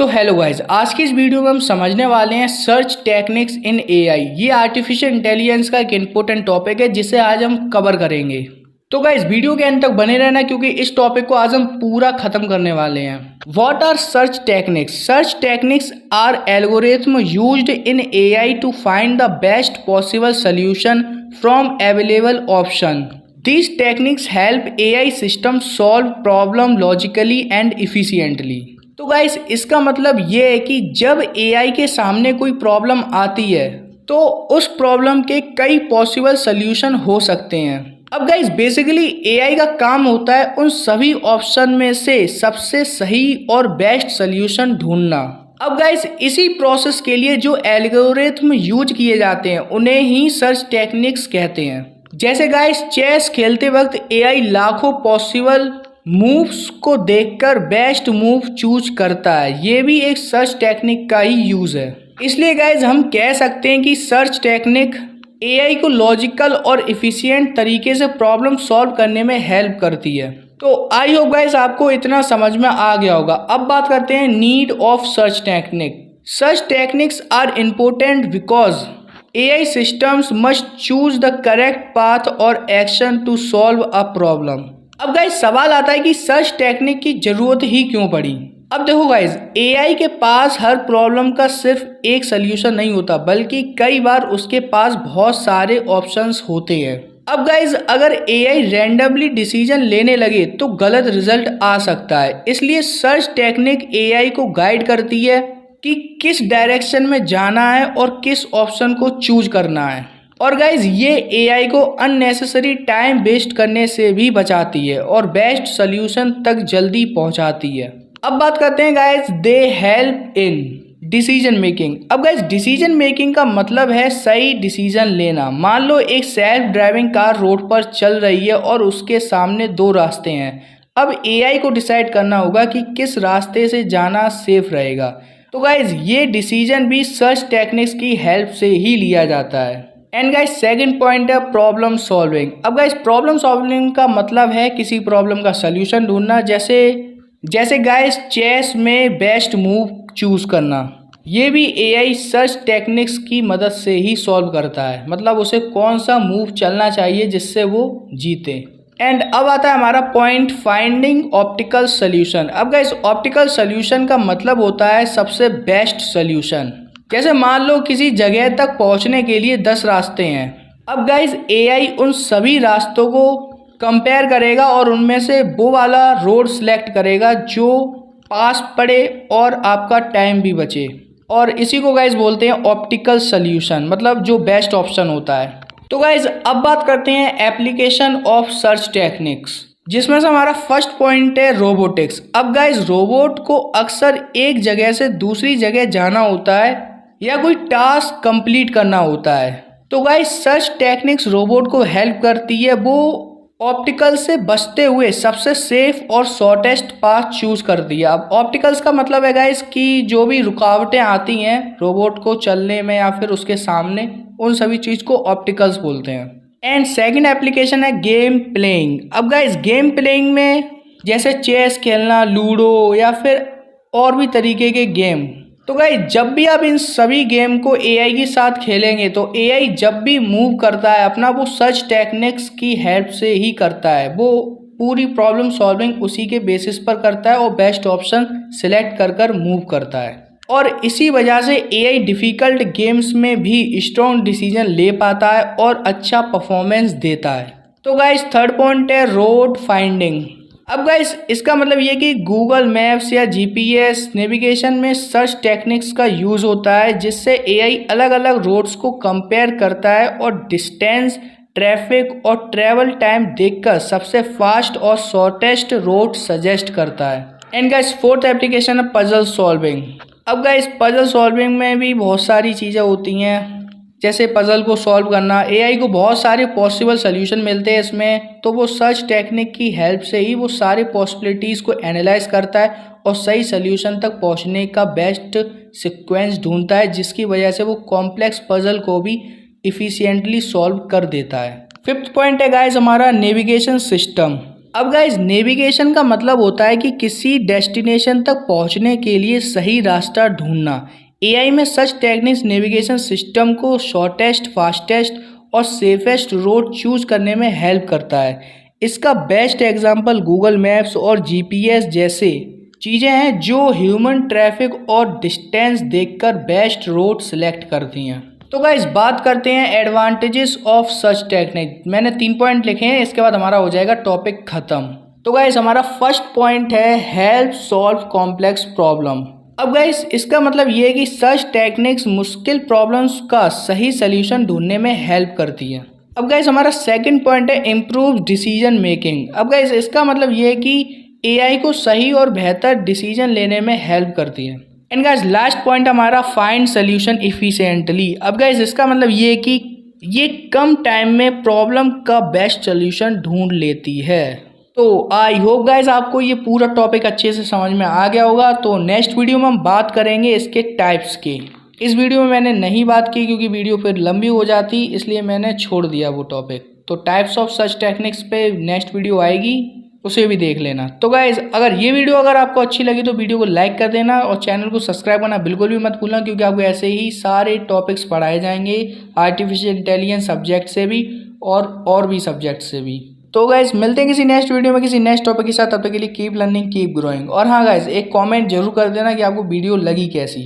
तो hello guys, आज की इस वीडियो में हम समझने वाले हैं सर्च टेक्निक्स इन एआई। ये आर्टिफिशियल इंटेलिजेंस का एक इम्पोर्टेंट टॉपिक है जिसे आज हम कवर करेंगे। तो गाइज वीडियो के अंत तक बने रहना क्योंकि इस टॉपिक को आज हम पूरा खत्म करने वाले हैं। What are search techniques? Search techniques are algorithm used in AI to find the best possible solution from available option. These techniques help AI system solve problem logically and efficiently। तो guys इसका मतलब ये है कि जब AI के सामने कोई प्रॉब्लम आती है तो उस प्रॉब्लम के कई पॉसिबल सल्यूशन हो सकते हैं। अब गाइस बेसिकली AI का काम होता है उन सभी ऑप्शन में से सबसे सही और बेस्ट सल्यूशन ढूंढना। अब गाइस इसी प्रोसेस के लिए जो एल्गोरिथम यूज किए जाते हैं उन्हें ही सर्च टेक्निक्स कहते हैं। जैसे गाइस चेस खेलते वक्त एआई लाखों पॉसिबल मूव्स को देखकर बेस्ट मूव चूज करता है। ये भी एक सर्च टेक्निक का ही यूज है। इसलिए गाइस हम कह सकते हैं कि सर्च टेक्निक एआई को लॉजिकल और इफिशिएंट तरीके से प्रॉब्लम सॉल्व करने में हेल्प करती है। तो आई होप गाइस आपको इतना समझ में आ गया होगा। अब बात करते हैं need of search technique. Search techniques are important because AI systems must choose the correct path or action to solve a problem। अब गाइस सवाल आता है कि सर्च टेक्निक की जरूरत ही क्यों पड़ी। अब देखो गाइस AI के पास हर प्रॉब्लम का सिर्फ एक सल्यूशन नहीं होता बल्कि कई बार उसके पास बहुत सारे ऑप्शंस होते हैं। अब गाइस अगर AI रैंडमली डिसीजन लेने लगे तो गलत रिजल्ट आ सकता है। इसलिए सर्च टेक्निक AI को गाइड करती है कि किस डायरेक्शन में जाना है और किस ऑप्शन को चूज करना है। और गाइज ये एआई को अननेसेसरी टाइम वेस्ट करने से भी बचाती है और बेस्ट सोल्यूशन तक जल्दी पहुंचाती है। अब बात करते हैं guys they help in decision making. अब गाइज डिसीजन मेकिंग का मतलब है सही डिसीजन लेना। मान लो एक सेल्फ ड्राइविंग कार रोड पर चल रही है और उसके सामने दो रास्ते हैं। अब एआई को डिसाइड करना होगा कि किस रास्ते से जाना सेफ रहेगा। तो गाइज ये डिसीजन भी सर्च टेक्निक्स की हेल्प से ही लिया जाता है। एंड गाइज सेकंड पॉइंट है प्रॉब्लम सॉल्विंग। अब गाइज प्रॉब्लम सॉल्विंग का मतलब है किसी प्रॉब्लम का सल्यूशन ढूंढना। जैसे गाइज चेस में बेस्ट मूव चूज करना। ये भी एआई सर्च टेक्निक्स की मदद से ही सॉल्व करता है। मतलब उसे कौन सा मूव चलना चाहिए जिससे वो जीते। एंड अब आता है हमारा पॉइंट फाइंडिंग ऑप्टिकल सोल्यूशन। अब गाइस ऑप्टिकल सोल्यूशन का मतलब होता है सबसे बेस्ट सोल्यूशन। जैसे मान लो किसी जगह तक पहुंचने के लिए 10 रास्ते हैं। अब गाइस एआई उन सभी रास्तों को कंपेयर करेगा और उनमें से वो वाला रोड सिलेक्ट करेगा जो पास पड़े और आपका टाइम भी बचे। और इसी को गाइस बोलते हैं ऑप्टिकल सोल्यूशन, मतलब जो बेस्ट ऑप्शन होता है। तो गाइज अब बात करते हैं एप्लीकेशन ऑफ सर्च टेक्निक्स, जिसमें से हमारा फर्स्ट पॉइंट है रोबोटिक्स। अब गाइज रोबोट को अक्सर एक जगह से दूसरी जगह जाना होता है या कोई टास्क कंप्लीट करना होता है। तो गाइज सर्च टेक्निक्स रोबोट को हेल्प करती है वो ऑप्टिकल से बचते हुए सबसे सेफ और शॉर्टेस्ट पाथ चूज करती है। अब ऑप्टिकल्स का मतलब है गाइज कि जो भी रुकावटें आती हैं रोबोट को चलने में या फिर उसके सामने, उन सभी चीज को ऑप्टिकल्स बोलते हैं। एंड सेकंड एप्लीकेशन है गेम प्लेइंग। अब गाइस गेम प्लेइंग में जैसे चेस खेलना, लूडो या फिर और भी तरीके के गेम। तो गाइस जब भी आप इन सभी गेम को एआई के साथ खेलेंगे तो एआई जब भी मूव करता है अपना वो सर्च टेक्निक्स की हेल्प से ही करता है। वो पूरी प्रॉब्लम सॉल्विंग उसी के बेसिस पर करता है और बेस्ट ऑप्शन सिलेक्ट कर मूव करता है। और इसी वजह से एआई डिफ़िकल्ट गेम्स में भी स्ट्रॉन्ग डिसीजन ले पाता है और अच्छा परफॉर्मेंस देता है। तो गाइस थर्ड पॉइंट है रोड फाइंडिंग। अब गाइस इसका मतलब ये कि गूगल मैप्स या जीपीएस नेविगेशन में सर्च टेक्निक्स का यूज़ होता है जिससे एआई अलग अलग रोड्स को कंपेयर करता है और डिस्टेंस, ट्रैफिक और ट्रैवल टाइम देखकर सबसे फास्ट और शॉर्टेस्ट रोड सजेस्ट करता है। एंड गाइस फोर्थ एप्लीकेशन है पजल सॉल्विंग। अब गाइस पजल सॉल्विंग में भी बहुत सारी चीज़ें होती हैं। जैसे पजल को सॉल्व करना, एआई को बहुत सारे पॉसिबल सल्यूशन मिलते हैं इसमें। तो वो सर्च टेक्निक की हेल्प से ही वो सारे पॉसिबिलिटीज़ को एनालाइज करता है और सही सल्यूशन तक पहुंचने का बेस्ट सीक्वेंस ढूंढता है, जिसकी वजह से वो कॉम्प्लेक्स पजल को भी इफ़िशिएंटली सॉल्व कर देता है। फिफ्थ पॉइंट है गाइस हमारा नेविगेशन सिस्टम। अब गाइज नेविगेशन का मतलब होता है कि किसी डेस्टिनेशन तक पहुंचने के लिए सही रास्ता ढूंढना। एआई में सच टेक्निक्स नेविगेशन सिस्टम को शॉर्टेस्ट, फास्टेस्ट और सेफेस्ट रोड चूज करने में हेल्प करता है। इसका बेस्ट एग्जांपल गूगल मैप्स और जीपीएस जैसे चीज़ें हैं जो ह्यूमन ट्रैफिक और डिस्टेंस देखकर बेस्ट रोड सेलेक्ट करती हैं। तो गाइस बात करते हैं एडवांटेजेस ऑफ सच टेक्निक। मैंने 3 पॉइंट लिखे हैं, इसके बाद हमारा हो जाएगा टॉपिक खत्म। तो गाइस हमारा फर्स्ट पॉइंट है हेल्प सॉल्व कॉम्प्लेक्स प्रॉब्लम। अब गाइस इसका मतलब ये है कि सच टेक्निक्स मुश्किल प्रॉब्लम्स का सही सलूशन ढूंढने में हेल्प करती है। अब गाइस हमारा सेकंड पॉइंट है इम्प्रूव डिसीजन मेकिंग। अब गाइस इसका मतलब ये है कि एआई को सही और बेहतर डिसीजन लेने में हेल्प करती है। एंड गाइस लास्ट पॉइंट हमारा फाइंड सोल्यूशन इफिशिएंटली। अब गाइस इसका मतलब ये है कि ये कम टाइम में प्रॉब्लम का बेस्ट सोल्यूशन ढूंढ लेती है। तो आई होप गाइस आपको ये पूरा टॉपिक अच्छे से समझ में आ गया होगा। तो नेक्स्ट वीडियो में हम बात करेंगे इसके टाइप्स की। इस वीडियो में मैंने नहीं बात की क्योंकि वीडियो फिर लंबी हो जाती, इसलिए मैंने छोड़ दिया वो टॉपिक। तो टाइप्स ऑफ सच टेक्निक्स पे नेक्स्ट वीडियो आएगी, उसे भी देख लेना। तो गाइज अगर ये वीडियो अगर आपको अच्छी लगी तो वीडियो को लाइक कर देना और चैनल को सब्सक्राइब करना बिल्कुल भी मत भूलना, क्योंकि आपको ऐसे ही सारे टॉपिक्स पढ़ाए जाएंगे आर्टिफिशियल इंटेलिजेंस सब्जेक्ट से भी और भी सब्जेक्ट से भी। तो गाइज मिलते हैं किसी नेक्स्ट वीडियो में किसी नेक्स्ट टॉपिक के साथ। तब तक के लिए कीप लर्निंग कीप ग्रोइंग। और हाँ गाइज एक कॉमेंट जरूर कर देना कि आपको वीडियो लगी कैसी।